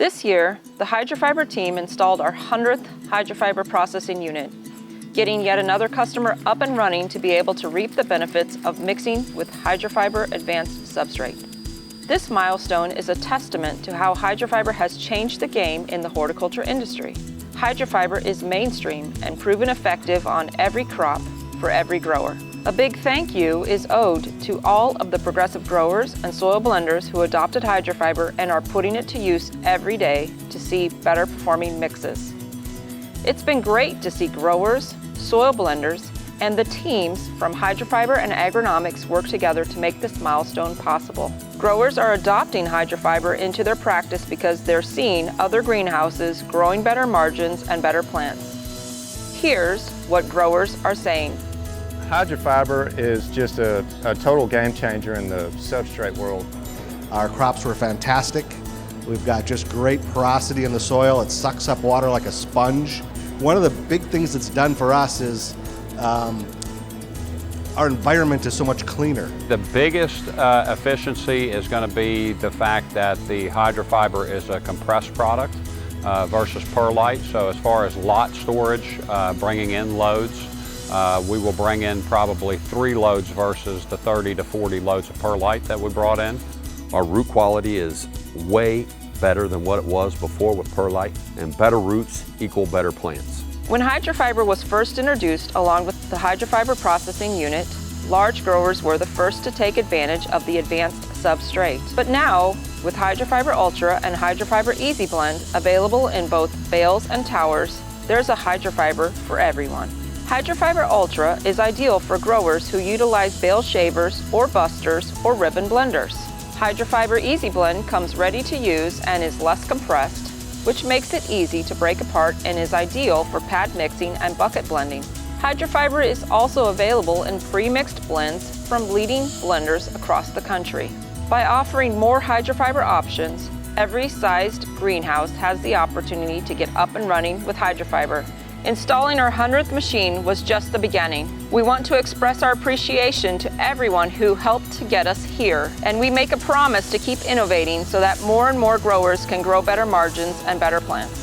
This year, the HydraFiber team installed our 100th HydraFiber processing unit, getting yet another customer up and running to be able to reap the benefits of mixing with HydraFiber advanced substrate. This milestone is a testament to how HydraFiber has changed the game in the horticulture industry. HydraFiber is mainstream and proven effective on every crop for every grower. A big thank you is owed to all of the progressive growers and soil blenders who adopted HydraFiber and are putting it to use every day to see better performing mixes. It's been great to see growers, soil blenders, and the teams from HydraFiber and agronomics work together to make this milestone possible. Growers are adopting HydraFiber into their practice because they're seeing other greenhouses growing better margins and better plants. Here's what growers are saying. HydraFiber is just a total game changer in the substrate world. Our crops were fantastic. We've got just great porosity in the soil. It sucks up water like a sponge. One of the big things that's done for us is our environment is so much cleaner. The biggest efficiency is going to be the fact that the HydraFiber is a compressed product versus perlite. So as far as lot storage, bringing in loads, we will bring in probably 3 loads versus the 30 to 40 loads of perlite that we brought in. Our root quality is way better than what it was before with perlite, and better roots equal better plants. When HydraFiber was first introduced along with the HydraFiber processing unit, large growers were the first to take advantage of the advanced substrate. But now, with HydraFiber Ultra and HydraFiber Easy Blend available in both bales and towers, there's a HydraFiber for everyone. HydraFiber Ultra is ideal for growers who utilize bale shavers or busters or ribbon blenders. HydraFiber Easy Blend comes ready to use and is less compressed, which makes it easy to break apart and is ideal for pad mixing and bucket blending. HydraFiber is also available in pre-mixed blends from leading blenders across the country. By offering more HydraFiber options, every sized greenhouse has the opportunity to get up and running with HydraFiber. Installing our 100th machine was just the beginning. We want to express our appreciation to everyone who helped to get us here, and we make a promise to keep innovating so that more and more growers can grow better margins and better plants.